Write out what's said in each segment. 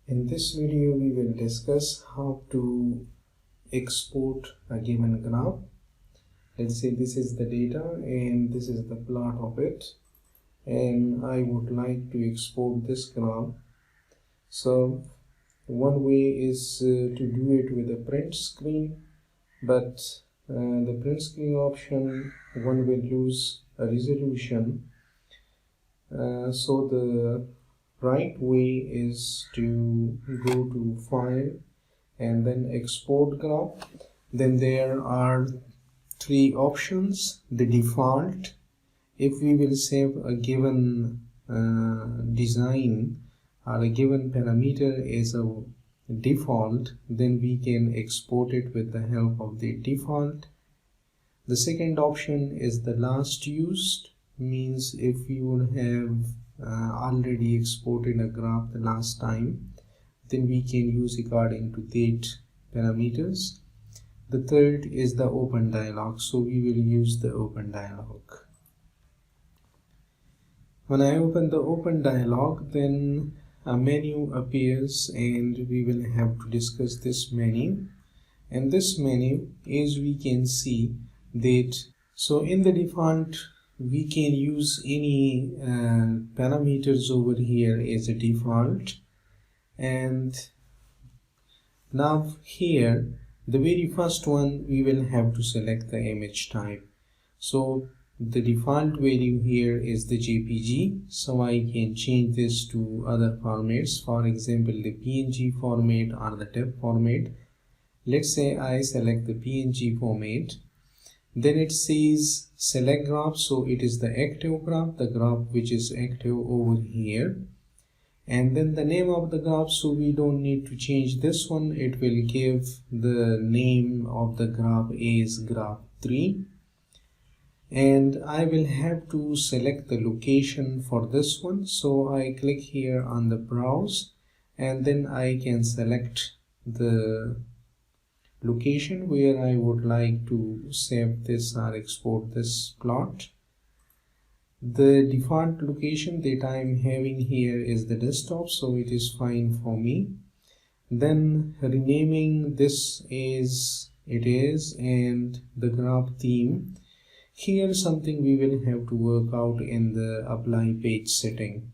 In this video, we will discuss how to export a given graph. Let's say this is the data and this is the plot of it, and I would like to export this graph. So one way is to do it with a print screen, but the print screen option, one will lose a resolution. So the right way is to go to File and then Export Graph. Then there are three options. The default, if we will save a given design or a given parameter as a default, then we can export it with the help of the default. The second option is the last used, means if you would have already exported a graph the last time, then we can use according to that parameters. The third is the open dialog, so we will use the open dialog. When I open the open dialog, then a menu appears and we will have to discuss this menu. And this menu, as we can see that, so in the default we can use any parameters over here as a default. And now here, the very first one, we will have to select the image type. So the default value here is the JPG, so I can change this to other formats, for example the PNG format or the TIFF format. Let's say I select the PNG format. Then it says select graph, so it is the active graph, the graph which is active over here. And then the name of the graph, so we don't need to change this one. It will give the name of the graph as graph 3. And I will have to select the location for this one. So I click here on the browse and then I can select the location where I would like to save this or export this plot. The default location that I am having here is the desktop, so it is fine for me. Then renaming this as it is, and the graph theme. Here something we will have to work out in the apply page setting.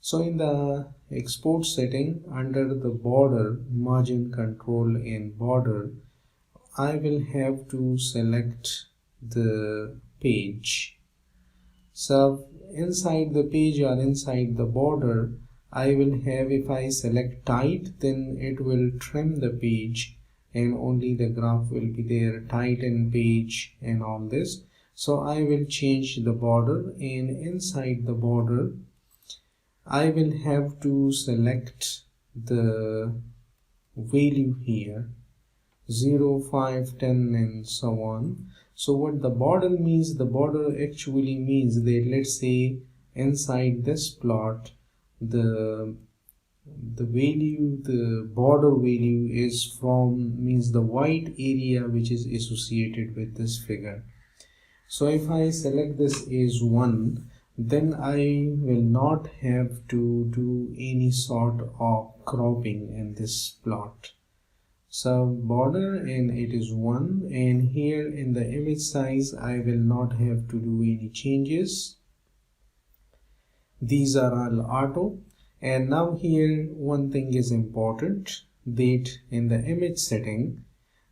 So in the export setting, under the border, margin control and border, I will have to select the page. So inside the page or inside the border, I will have, if I select tight, then it will trim the page and only the graph will be there, tighten page and all this. So I will change the border, and inside the border I will have to select the value here 0, 5, 10 and so on. So what the border means, the border actually means that, let's say inside this plot the value, the border value is from, means the white area which is associated with this figure. So if I select this as 1, then I will not have to do any sort of cropping in this plot. So border, and it is 1, and here in the image size I will not have to do any changes. These are all auto. And now here one thing is important, that in the image setting,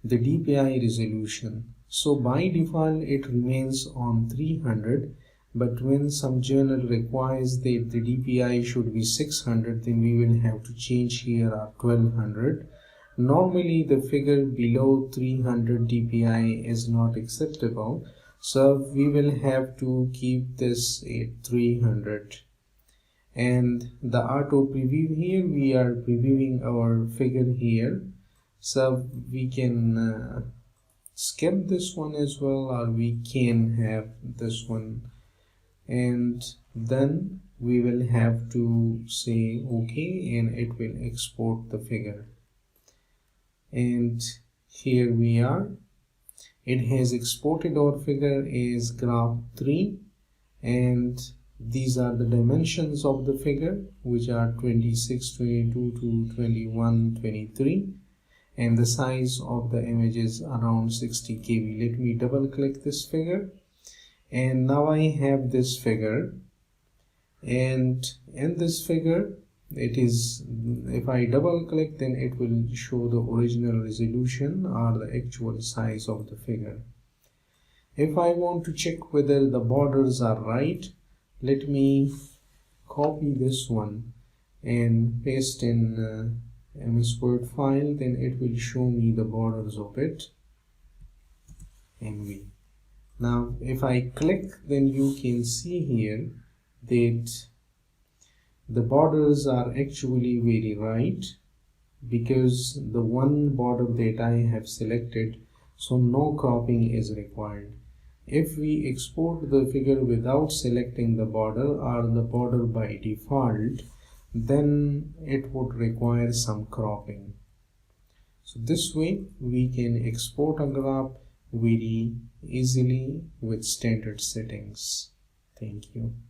the DPI resolution, so by default it remains on 300, but when some journal requires that the DPI should be 600, then we will have to change here 1200. Normally the figure below 300 dpi is not acceptable, so we will have to keep this at 300. And the auto preview, here we are previewing our figure here, so we can skip this one as well, or we can have this one, and then we will have to say OK, and it will export the figure. And here we are, it has exported our figure as graph 3, and These are the dimensions of the figure, which are 26, 22 to 21, 23, and the size of the image is around 60 KB. Let me double click this figure, and now I have this figure, and in this figure it is, if I double click, then it will show the original resolution or the actual size of the figure. If I want to check whether the borders are right, let me copy this one and paste in MS Word file, then it will show me the borders of it. MV. Now if I click, then you can see here that the borders are actually very right, because the one border that I have selected, so no cropping is required. If we export the figure without selecting the border or the border by default, then it would require some cropping. So this way we can export a graph very easily with standard settings. Thank you.